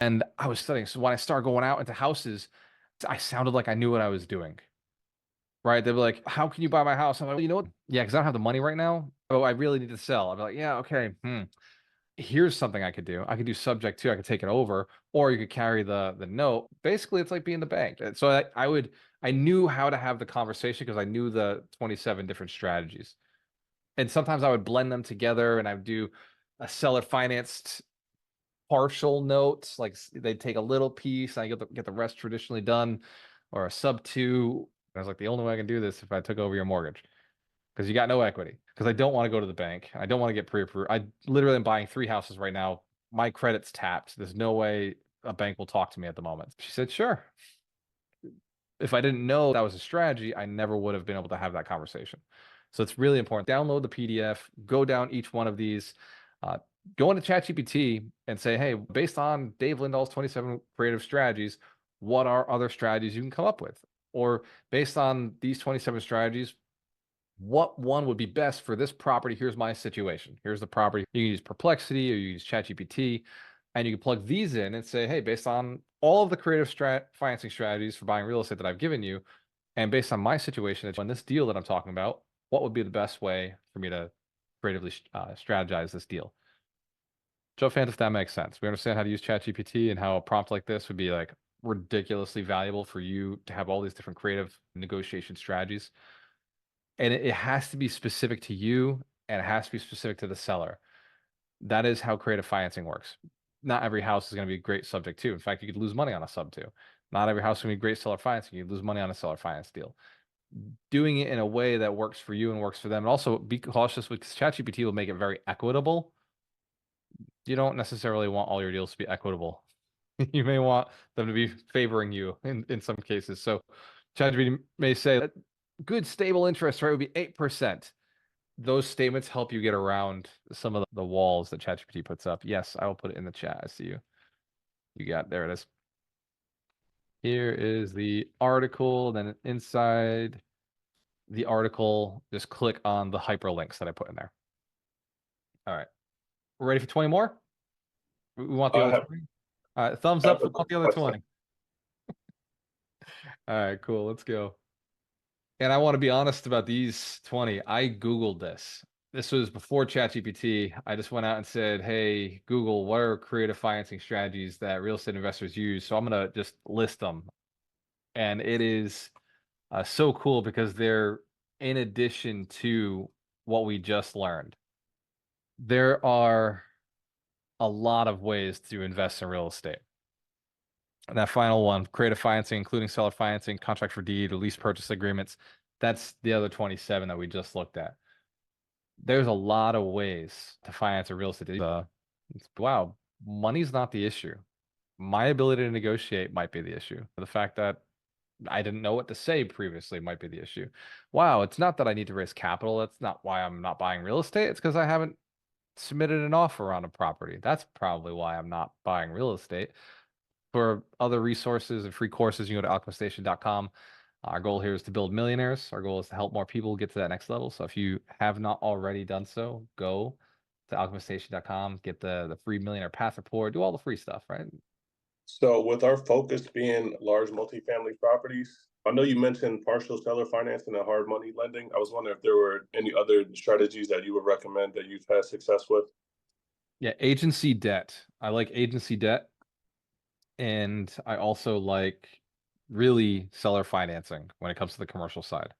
And I was studying. So when I started going out into houses, I sounded like I knew what I was doing. Right? They'd be like, "How can you buy my house?" I'm like, "Well, you know what? Yeah, because I don't have the money right now. Oh, I really need to sell." I'd be like, "Yeah, okay. Here's something I could do. I could do subject to. I could take it over, or you could carry the note. Basically, it's like being the bank." And so I knew how to have the conversation because I knew the 27 different strategies. And sometimes I would blend them together, and I would do a seller financed partial notes, like they'd take a little piece, and I get the rest traditionally done, or a sub two. I was like, the only way I can do this if I took over your mortgage because you got no equity. Because I don't want to go to the bank. I don't want to get pre-approved. I literally am buying 3 houses right now. My credit's tapped. There's no way a bank will talk to me at the moment. She said, sure. If I didn't know that was a strategy, I never would have been able to have that conversation. So it's really important. Download the PDF, go down each one of these, uh, go into ChatGPT and say, hey, based on Dave Lindahl's 27 creative strategies, what are other strategies you can come up with? Or based on these 27 strategies, what one would be best for this property? Here's my situation. Here's the property. You can use Perplexity or you use ChatGPT, and you can plug these in and say, hey, based on all of the creative financing strategies for buying real estate that I've given you, and based on my situation on this deal that I'm talking about, what would be the best way for me to creatively strategize this deal? Show of hands if that makes sense. We understand how to use ChatGPT and how a prompt like this would be like ridiculously valuable for you to have all these different creative negotiation strategies. And it has to be specific to you and it has to be specific to the seller. That is how creative financing works. Not every house is going to be a great subject to. In fact, you could lose money on a sub to. Not every house is going to be great seller financing. You lose money on a seller finance deal. Doing it in a way that works for you and works for them. And also be cautious because ChatGPT will make it very equitable. You don't necessarily want all your deals to be equitable. You may want them to be favoring you in some cases. So ChatGPT may say that good stable interest rate would be 8%. Those statements help you get around some of the walls that ChatGPT puts up. Yes, I will put it in the chat. I see you. You got there it is. Here is the article. Then inside the article, just click on the hyperlinks that I put in there. All right. We're ready for 20 more? We want the I other have, 20? All right, thumbs I up have if a we want quick the other question. 20. All right, cool. Let's go. And I want to be honest about these 20. I Googled this. This was before ChatGPT. I just went out and said, hey, Google, what are creative financing strategies that real estate investors use? So I'm going to just list them. And it is so cool because they're in addition to what we just learned. There are a lot of ways to invest in real estate. And that final one, creative financing, including seller financing, contract for deed, or lease purchase agreements, that's the other 27 that we just looked at. There's a lot of ways to finance a real estate deal. Wow, money's not the issue. My ability to negotiate might be the issue. The fact that I didn't know what to say previously might be the issue. Wow, it's not that I need to raise capital. That's not why I'm not buying real estate. It's because I haven't submitted an offer on a property. That's probably why I'm not buying real estate. For other resources and free courses, you go to alchemiststation.com. Our goal here is to build millionaires. Our goal is to help more people get to that next level. So if you have not already done so, go to alchemiststation.com, get the free millionaire path report, do all the free stuff, right? So, with our focus being large multifamily properties, I know you mentioned partial seller financing and hard money lending. I was wondering if there were any other strategies that you would recommend that you've had success with. Yeah, agency debt. I like agency debt. And I also like really seller financing when it comes to the commercial side.